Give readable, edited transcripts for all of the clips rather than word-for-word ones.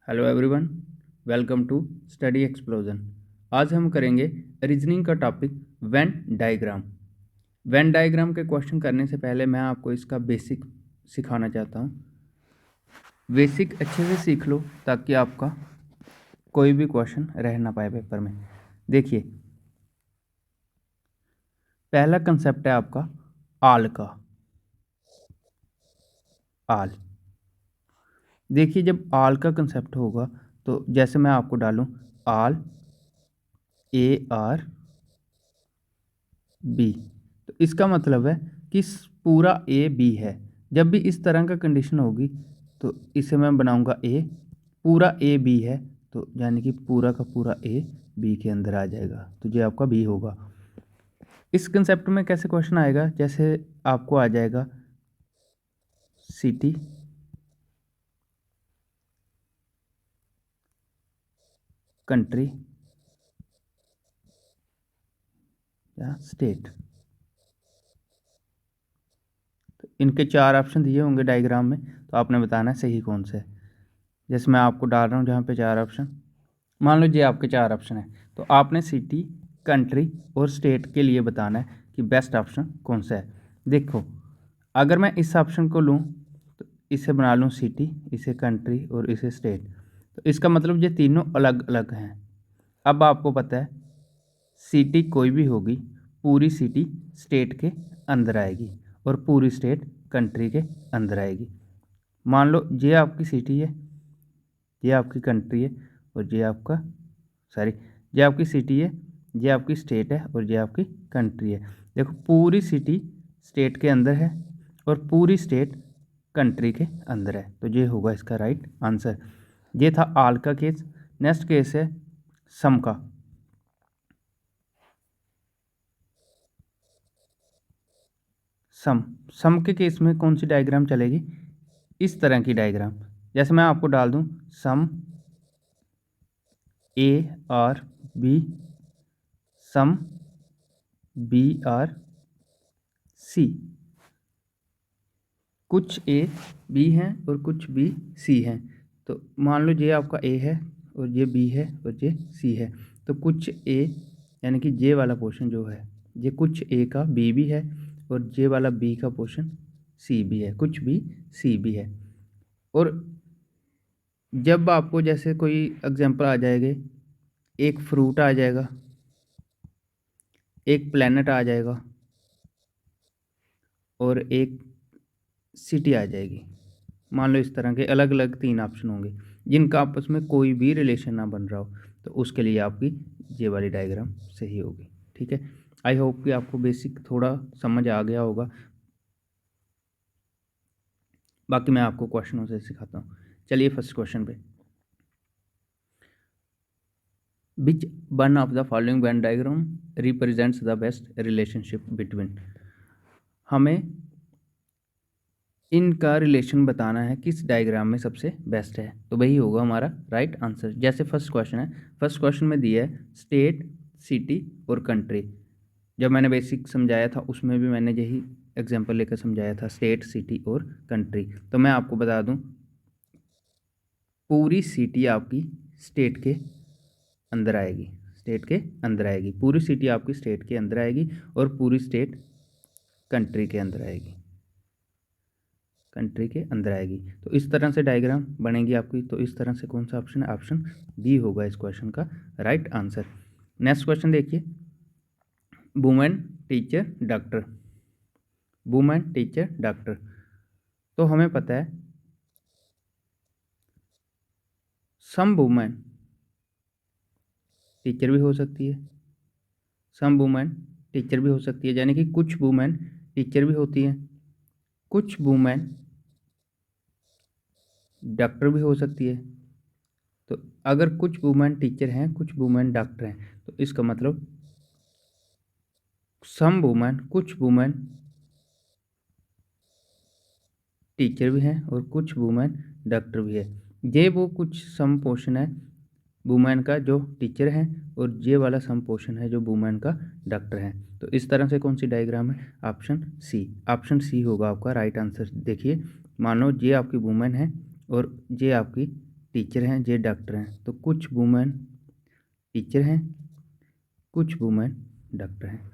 Hello everyone, welcome to study explosion. आज हम करेंगे रीजनिंग का topic Venn diagram. Venn diagram के क्वेश्चन करने से पहले मैं आपको इसका बेसिक सिखाना चाहता हूँ। बेसिक अच्छे से सीख लो ताकि आपका कोई भी क्वेश्चन रह ना पाए पेपर में। देखिए, पहला कंसेप्ट है आपका आल का। आल, देखिए जब आल का कंसेप्ट होगा तो जैसे मैं आपको डालूँ आल AR B, तो इसका मतलब है कि पूरा AB है। जब भी इस तरह का कंडीशन होगी तो इसे मैं बनाऊंगा A, पूरा AB है तो यानी कि पूरा का पूरा A B के अंदर आ जाएगा, तो ये आपका B होगा। इस कंसेप्ट में कैसे क्वेश्चन आएगा, जैसे आपको आ जाएगा सिटी, कंट्री या स्टेट, तो इनके 4 ऑप्शन दिए होंगे डायग्राम में, तो आपने बताना है सही कौन सा है। जैसे मैं आपको डाल रहा हूँ जहाँ पे 4 ऑप्शन, मान लो ये आपके 4 ऑप्शन है, तो आपने सिटी, कंट्री और स्टेट के लिए बताना है कि बेस्ट ऑप्शन कौन सा है। देखो, अगर मैं इस ऑप्शन को लूँ तो इसे बना लूँ सिटी, इसे कंट्री और इसे स्टेट, तो इसका मतलब ये तीनों अलग अलग हैं। अब आपको पता है सिटी कोई भी होगी, पूरी सिटी स्टेट के अंदर आएगी और पूरी स्टेट कंट्री के अंदर आएगी। मान लो ये आपकी सिटी है, ये आपकी कंट्री है और ये आपका ये आपकी सिटी है, ये आपकी स्टेट है और ये आपकी कंट्री है। देखो, पूरी सिटी स्टेट के अंदर है और पूरी स्टेट कंट्री के अंदर है, तो ये होगा इसका राइट आंसर। ये था आल का केस। नेक्स्ट केस है सम का। सम के केस में कौन सी डायग्राम चलेगी, इस तरह की डायग्राम। जैसे मैं आपको डाल दूं सम AR B, सम BRC, कुछ AB हैं और कुछ BC हैं। तो मान लो ये आपका A है और ये B है और ये C है, तो कुछ A यानी कि ये वाला पोर्शन जो है, ये कुछ A का B भी है और ये वाला B का पोर्शन C भी है, कुछ भी C भी है। और जब आपको जैसे कोई एग्जांपल आ जाएंगे, एक फ्रूट आ जाएगा, एक प्लैनेट आ जाएगा और एक सिटी आ जाएगी। मान लो इस तरह के अलग अलग 3 ऑप्शन होंगे जिनका आपस में कोई भी रिलेशन ना बन रहा हो, तो उसके लिए आपकी ये वाली डायग्राम सही होगी। ठीक है, आई होप कि आपको बेसिक थोड़ा समझ आ गया होगा। बाकी मैं आपको क्वेश्चनों से सिखाता हूँ। चलिए फर्स्ट क्वेश्चन पे, which one of the following Venn diagram represents the best relationship between. हमें इनका रिलेशन बताना है किस डायग्राम में सबसे बेस्ट है, तो वही होगा हमारा राइट आंसर। जैसे फर्स्ट क्वेश्चन है, फर्स्ट क्वेश्चन में दिया है स्टेट, सिटी और कंट्री। जब मैंने बेसिक समझाया था उसमें भी मैंने यही एग्जांपल लेकर समझाया था, स्टेट, सिटी और कंट्री। तो मैं आपको बता दूं, पूरी सिटी आपकी स्टेट के अंदर आएगी, स्टेट के अंदर आएगी, पूरी सिटी आपकी स्टेट के अंदर आएगी और पूरी स्टेट कंट्री के अंदर आएगी, कंट्री के अंदर आएगी। तो इस तरह से डायग्राम बनेगी आपकी। तो इस तरह से कौन सा ऑप्शन है, ऑप्शन डी होगा इस क्वेश्चन का राइट आंसर। नेक्स्ट क्वेश्चन देखिए, women teacher doctor, women teacher doctor. तो हमें पता है सम वुमेन टीचर भी हो सकती है, सम वुमेन टीचर भी हो सकती है, यानी कि कुछ वुमेन टीचर भी होती हैं, कुछ वुमेन डॉक्टर भी हो सकती है। तो अगर कुछ वुमेन टीचर हैं, कुछ वुमेन डॉक्टर हैं, तो इसका मतलब सम वुमेन, कुछ वुमेन टीचर भी हैं और कुछ वुमेन डॉक्टर भी है। ये वो कुछ सम पोर्शन है वुमेन का जो टीचर हैं और ये वाला सम पोर्शन है जो वुमेन का डॉक्टर है। तो इस तरह से कौन सी डायग्राम है, ऑप्शन सी, ऑप्शन सी होगा आपका राइट आंसर। देखिए, मान लो ये आपकी वुमेन है और ये आपकी टीचर हैं, ये डॉक्टर हैं। तो कुछ वुमेन टीचर हैं, कुछ वुमेन डॉक्टर हैं।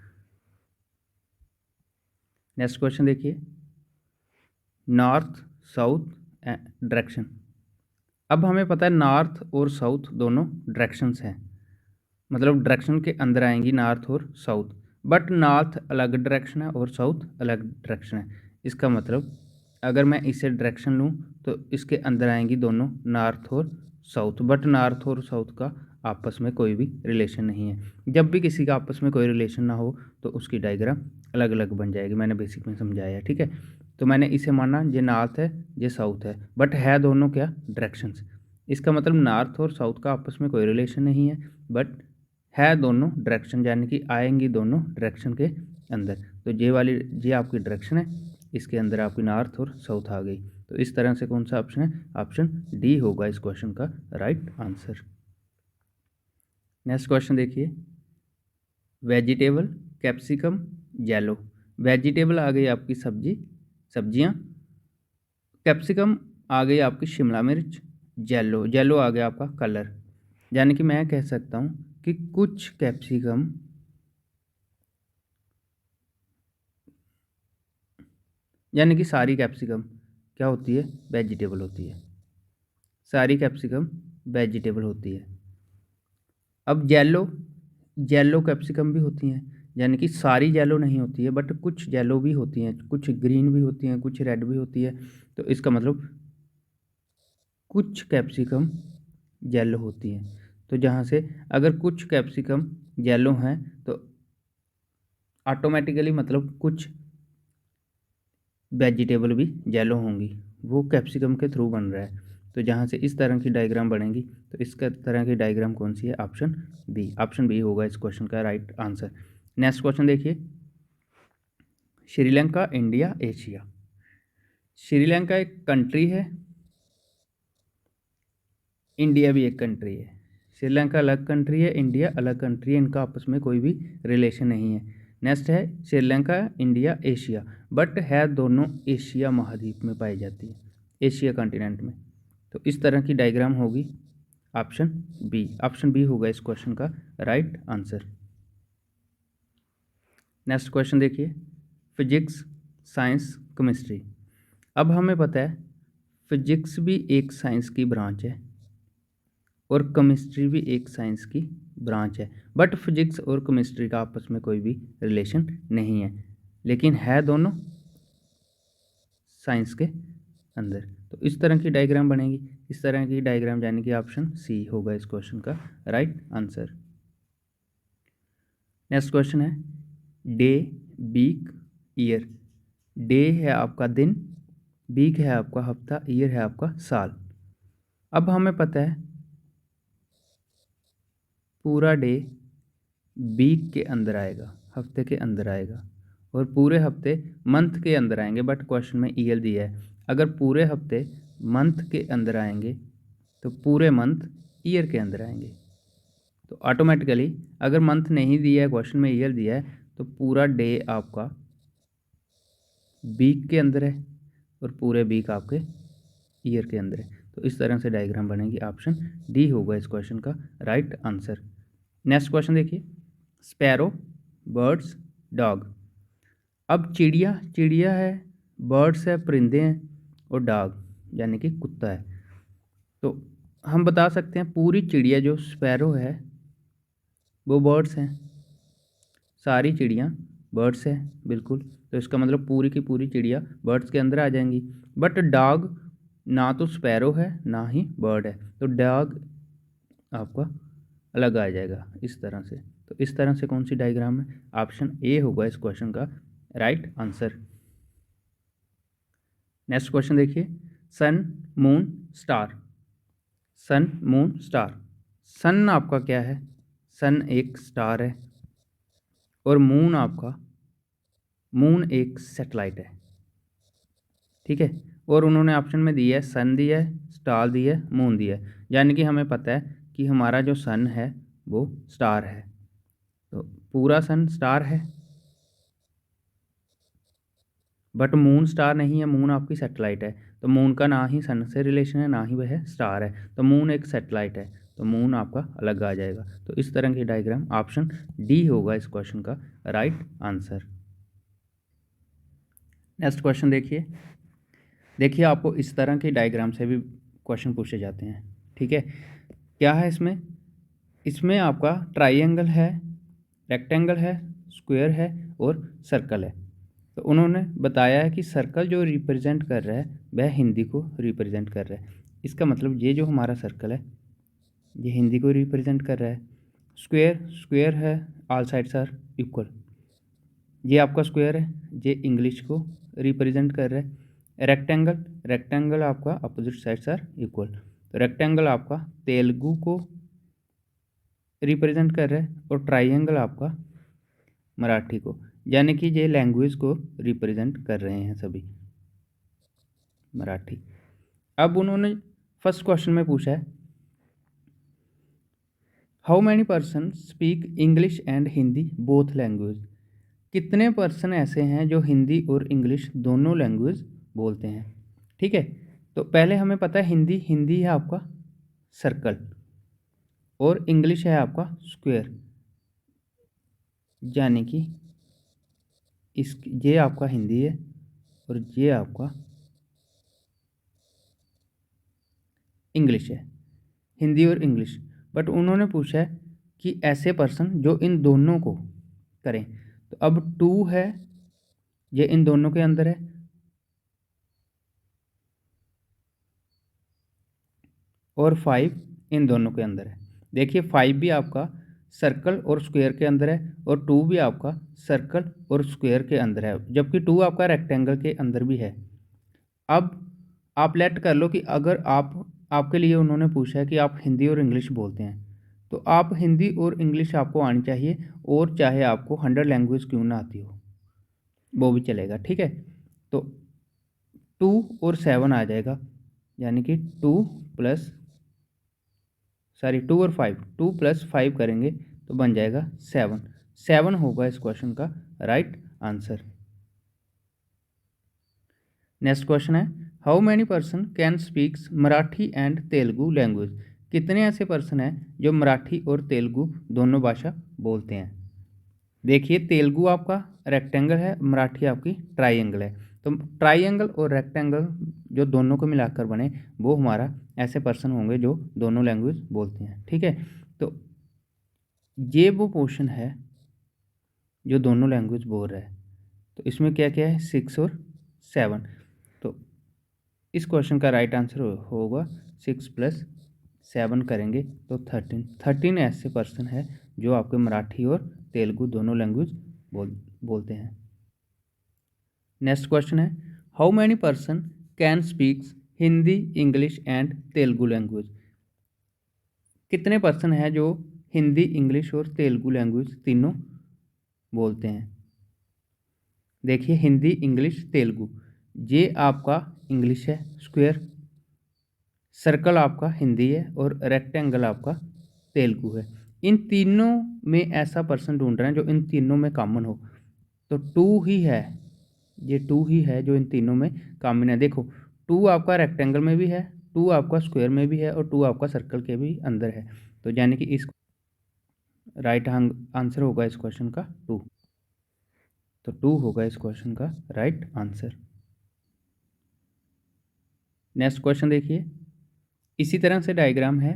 नेक्स्ट क्वेश्चन देखिए, नॉर्थ साउथ डायरेक्शन। अब हमें पता है नॉर्थ और साउथ दोनों डायरेक्शंस हैं, मतलब डायरेक्शन के अंदर आएंगी नॉर्थ और साउथ, बट नॉर्थ अलग डायरेक्शन है और साउथ अलग डायरेक्शन है। इसका मतलब अगर मैं इसे डायरेक्शन लूँ तो इसके अंदर आएंगी दोनों नॉर्थ और साउथ, बट नॉर्थ और साउथ का आपस में कोई भी रिलेशन नहीं है। जब भी किसी का आपस में कोई रिलेशन ना हो तो उसकी डायग्राम अलग अलग बन जाएगी। मैंने बेसिक में समझाया, ठीक है। तो मैंने इसे माना ये नॉर्थ है, ये साउथ है, बट है दोनों क्या डायरेक्शंस। इसका मतलब नॉर्थ और साउथ का आपस में कोई रिलेशन नहीं है, बट है दोनों डायरेक्शन, यानी कि आएंगी दोनों डायरेक्शन के अंदर। तो ये वाली ये आपकी डायरेक्शन है, इसके अंदर आपकी नॉर्थ और साउथ आ गई। तो इस तरह से कौन सा ऑप्शन है? ऑप्शन डी होगा इस क्वेश्चन का राइट आंसर। नेक्स्ट क्वेश्चन देखिए, वेजिटेबल, कैप्सिकम, येलो। वेजिटेबल आ गई आपकी सब्जियां, कैप्सिकम आ गई आपकी शिमला मिर्च, येलो आ गया आपका कलर। यानी कि मैं कह सकता हूँ कि कुछ कैप्सिकम यानी कि सारी कैप्सिकम क्या होती है? वेजिटेबल होती है। सारी कैप्सिकम वेजिटेबल होती है। अब येलो कैप्सिकम भी होती हैं, यानी कि सारी येलो नहीं होती है, बट कुछ येलो भी होती हैं, कुछ ग्रीन भी होती हैं, कुछ रेड भी होती है। तो इसका मतलब कुछ कैप्सिकम येलो होती हैं। तो जहाँ से अगर कुछ कैप्सिकम येलो हैं तो ऑटोमेटिकली मतलब कुछ वेजिटेबल भी येलो होंगी, वो कैप्सिकम के थ्रू बन रहा है। तो जहाँ से इस तरह की डायग्राम बनेगी, तो इस तरह की डायग्राम कौन सी है? ऑप्शन बी होगा इस क्वेश्चन का राइट आंसर। नेक्स्ट क्वेश्चन देखिए, श्रीलंका, इंडिया, एशिया। श्रीलंका एक कंट्री है, इंडिया भी एक कंट्री है। श्रीलंका अलग कंट्री है, इंडिया अलग कंट्री है, इनका आपस में कोई भी रिलेशन नहीं है। नेक्स्ट है श्रीलंका, इंडिया, एशिया, बट है दोनों एशिया महाद्वीप में पाई जाती है, एशिया कॉन्टिनेंट में। तो इस तरह की डायग्राम होगी ऑप्शन बी होगा इस क्वेश्चन का राइट आंसर। नेक्स्ट क्वेश्चन देखिए, फिजिक्स, साइंस, केमिस्ट्री। अब हमें पता है फिजिक्स भी एक साइंस की ब्रांच है और केमिस्ट्री भी एक साइंस की ब्रांच है, बट फिजिक्स और केमिस्ट्री का आपस में कोई भी रिलेशन नहीं है, लेकिन है दोनों साइंस के अंदर। तो इस तरह की डायग्राम बनेगी, इस तरह की डायग्राम, यानी कि ऑप्शन सी होगा इस क्वेश्चन का राइट आंसर। नेक्स्ट क्वेश्चन है, डे, वीक, ईयर। डे है आपका दिन, वीक है आपका हफ्ता, ईयर है आपका साल। अब हमें पता है पूरा डे वीक के अंदर आएगा, हफ्ते के अंदर आएगा, और पूरे हफ्ते मंथ के अंदर आएंगे, बट क्वेश्चन में ईयर दिया है। अगर पूरे हफ्ते मंथ के अंदर आएंगे तो पूरे मंथ ईयर के अंदर आएंगे। तो ऑटोमेटिकली अगर मंथ नहीं दिया है, क्वेश्चन में ईयर दिया है, तो पूरा डे आपका वीक के अंदर है और पूरे वीक आपके ईयर के अंदर है। तो इस तरह से डायग्राम बनेगी, ऑप्शन डी होगा इस क्वेश्चन का राइट आंसर। नेक्स्ट क्वेश्चन देखिए, स्पैरो, बर्ड्स, डॉग। अब चिड़िया है, बर्ड्स है, परिंदे हैं, और डॉग यानी कि कुत्ता है। तो हम बता सकते हैं पूरी चिड़िया जो स्पैरो है वो बर्ड्स हैं, सारी चिड़ियाँ बर्ड्स हैं बिल्कुल। तो इसका मतलब पूरी की पूरी चिड़िया बर्ड्स के अंदर आ जाएंगी। बट डॉग ना तो स्पैरो है ना ही बर्ड है, तो डॉग आपका अलग आ जाएगा इस तरह से। तो इस तरह से कौन सी डायग्राम है? ऑप्शन ए होगा इस क्वेश्चन का राइट आंसर। नेक्स्ट क्वेश्चन देखिए, सन, मून, स्टार। सन, मून, स्टार। सन आपका क्या है? सन एक स्टार है, और मून एक सैटेलाइट है, ठीक है। और उन्होंने ऑप्शन में दिया है सन दिया है, स्टार दिया है, मून दिया है, यानी कि हमें पता है कि हमारा जो सन है वो स्टार है। तो पूरा सन स्टार है, बट मून स्टार नहीं है, मून आपकी सैटेलाइट है। तो मून का ना ही सन से रिलेशन है, ना ही वह स्टार है, तो मून एक सैटेलाइट है, तो मून आपका अलग आ जाएगा। तो इस तरह की डायग्राम ऑप्शन डी होगा इस क्वेश्चन का राइट आंसर। नेक्स्ट क्वेश्चन देखिए आपको इस तरह की डायग्राम से भी क्वेश्चन पूछे जाते हैं, ठीक है। क्या है इसमें आपका ट्राइंगल है, रेक्टेंगल है, स्क्वायर है और सर्कल है। तो उन्होंने बताया है कि सर्कल जो रिप्रेजेंट कर रहा है वह हिंदी को रिप्रेजेंट कर रहा है। इसका मतलब ये जो हमारा सर्कल है ये हिंदी को रिप्रेजेंट कर रहा है। स्क्वायर है, ऑल साइड्स आर इक्वल, ये आपका स्क्वायर है, ये इंग्लिश को रिप्रेजेंट कर रहा है। रेक्टेंगल आपका अपोजिट साइड्स आर इक्वल, तो रेक्टेंगल आपका तेलुगु को रिप्रेजेंट कर रहा है और ट्राइंगल आपका मराठी को, यानी कि ये लैंग्वेज को रिप्रेजेंट कर रहे हैं सभी मराठी। अब उन्होंने फर्स्ट क्वेश्चन में पूछा है how many person speak English and Hindi both language, कितने पर्सन ऐसे हैं जो हिंदी और इंग्लिश दोनों लैंग्वेज बोलते हैं, ठीक है। तो पहले हमें पता है हिंदी है आपका सर्कल और इंग्लिश है आपका स्क्वायर, यानी कि ये आपका हिंदी है और ये आपका इंग्लिश है, हिंदी और इंग्लिश। बट उन्होंने पूछा है कि ऐसे पर्सन जो इन दोनों को करें, तो अब 2 है ये इन दोनों के अंदर है और 5 इन दोनों के अंदर है। देखिए 5 भी आपका सर्कल और स्क्वायर के अंदर है और 2 भी आपका सर्कल और स्क्वायर के अंदर है, जबकि 2 आपका रेक्टेंगल के अंदर भी है। अब आप लेट कर लो कि अगर आपके लिए उन्होंने पूछा है कि आप हिंदी और इंग्लिश बोलते हैं, तो आप हिंदी और इंग्लिश आपको आनी चाहिए, और चाहे आपको 100 लैंग्वेज क्यों ना आती हो वो भी चलेगा, ठीक है। तो 2 और 7 आ जाएगा, यानी कि 2 और 5, 2 + 5 करेंगे तो बन जाएगा 7 होगा इस क्वेश्चन का राइट आंसर। नेक्स्ट क्वेश्चन है how many person can speaks Marathi and Telugu language, कितने ऐसे पर्सन हैं जो मराठी और तेलुगु दोनों भाषा बोलते हैं। देखिए तेलुगु आपका रेक्टेंगल है, मराठी आपकी ट्राइंगल है, तो ट्राइंगल और रेक्टेंगल जो दोनों को मिलाकर बने वो हमारा ऐसे पर्सन होंगे जो दोनों लैंग्वेज बोलते हैं, ठीक है। तो ये वो पोर्शन है जो दोनों लैंग्वेज बोल रहा है, तो इसमें क्या क्या है 6 और 7, तो इस क्वेश्चन का राइट आंसर होगा 6 + 7 करेंगे तो 13 ऐसे पर्सन है जो आपके मराठी और तेलुगु दोनों लैंग्वेज बोलते हैं। नेक्स्ट क्वेश्चन है how many person can speaks Hindi English and Telugu language, कितने पर्सन हैं जो हिंदी इंग्लिश और तेलुगु लैंग्वेज तीनों बोलते हैं। देखिए हिंदी इंग्लिश तेलुगु, ये आपका इंग्लिश है स्क्वायर, सर्कल आपका हिंदी है और रेक्टेंगल आपका तेलुगु है। इन तीनों में ऐसा पर्सन ढूंढ रहे हैं जो इन तीनों में कॉमन हो, तो 2 ही है, ये 2 ही है जो इन तीनों में कॉमन है। देखो 2 आपका रेक्टेंगल में भी है, 2 आपका स्क्वायर में भी है और 2 आपका सर्कल के भी अंदर है, तो यानी कि इस राइट आंसर होगा इस क्वेश्चन का 2, तो 2 होगा इस क्वेश्चन का राइट आंसर। नेक्स्ट क्वेश्चन देखिए इसी तरह से डायग्राम है,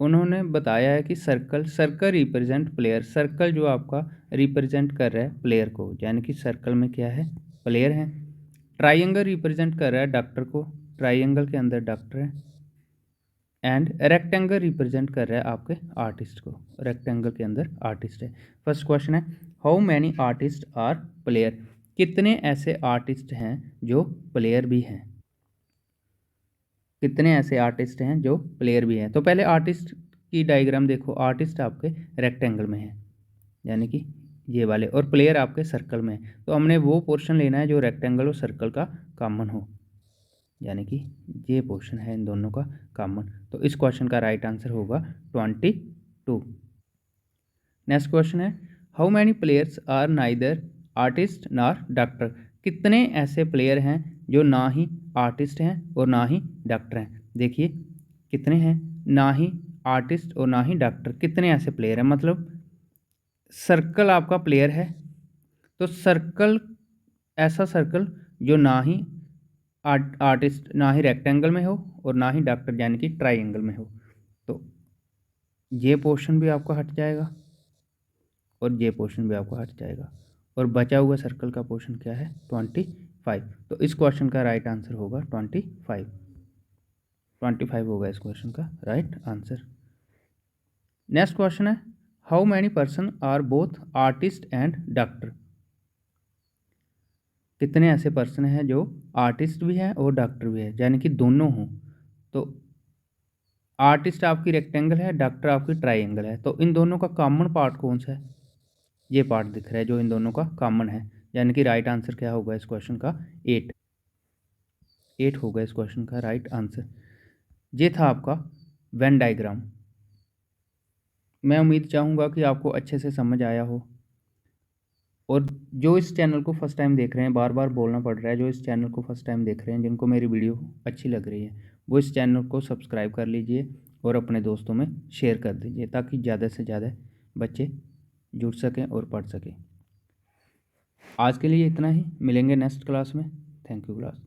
उन्होंने बताया है कि सर्कल रिप्रेजेंट प्लेयर, सर्कल जो आपका रिप्रेजेंट कर रहा है प्लेयर को, यानी कि सर्कल में क्या है प्लेयर है। ट्राइंगल रिप्रेजेंट कर रहा है डॉक्टर को, ट्राइंगल के अंदर डॉक्टर है। एंड रेक्टेंगल रिप्रेजेंट कर रहा है आपके आर्टिस्ट को, रेक्टेंगल के अंदर आर्टिस्ट है। फर्स्ट क्वेश्चन है how many artist are player, कितने ऐसे आर्टिस्ट हैं जो प्लेयर भी हैं, कितने ऐसे आर्टिस्ट हैं जो प्लेयर भी हैं। तो पहले आर्टिस्ट की डायग्राम देखो, आर्टिस्ट आपके रेक्टेंगल में है यानी कि ये वाले, और प्लेयर आपके सर्कल में है, तो हमने वो पोर्शन लेना है जो रेक्टेंगल और सर्कल का कॉमन हो, यानी कि ये पोर्शन है इन दोनों का कॉमन, तो इस क्वेश्चन का राइट आंसर होगा 22। नेक्स्ट क्वेश्चन है how many players are neither artist nor doctor, कितने ऐसे प्लेयर हैं जो ना ही आर्टिस्ट हैं और ना ही डॉक्टर हैं। देखिए कितने हैं, ना ही आर्टिस्ट और ना ही डॉक्टर, कितने ऐसे प्लेयर हैं। मतलब सर्कल आपका प्लेयर है, तो सर्कल, ऐसा सर्कल जो ना ही आर्टिस्ट, ना ही रेक्टेंगल में हो और ना ही डॉक्टर यानी कि ट्राइंगल में हो, तो ये पोर्शन भी आपका हट जाएगा और ये पोर्शन भी आपका हट जाएगा, और बचा हुआ सर्कल का पोर्शन क्या है, 25। तो इस क्वेश्चन का राइट आंसर होगा 25 होगा इस क्वेश्चन का राइट आंसर। नेक्स्ट क्वेश्चन है, how many person are both artist and doctor. कितने ऐसे पर्सन हैं जो आर्टिस्ट भी हैं और डॉक्टर भी है, यानी कि दोनों हों। तो आर्टिस्ट आपकी रेक्टेंगल है, डॉक्टर आपकी ट्राइंगल है, तो इन दोनों का कॉमन पार्ट कौन सा है, ये पार्ट दिख रहा है जो इन दोनों का कॉमन है, यानी कि राइट आंसर क्या होगा इस क्वेश्चन का, 8 होगा इस क्वेश्चन का राइट आंसर। ये था आपका वेन डायग्राम। मैं उम्मीद चाहूँगा कि आपको अच्छे से समझ आया हो, और जो इस चैनल को फर्स्ट टाइम देख रहे हैं, बार बार बोलना पड़ रहा है, जो इस चैनल को फर्स्ट टाइम देख रहे हैं, जिनको मेरी वीडियो अच्छी लग रही है, वो इस चैनल को सब्सक्राइब कर लीजिए और अपने दोस्तों में शेयर कर दीजिए, ताकि ज़्यादा से ज़्यादा बच्चे जुड़ सकें और पढ़ सकें। आज के लिए इतना ही, मिलेंगे नेक्स्ट क्लास में। Thank you class.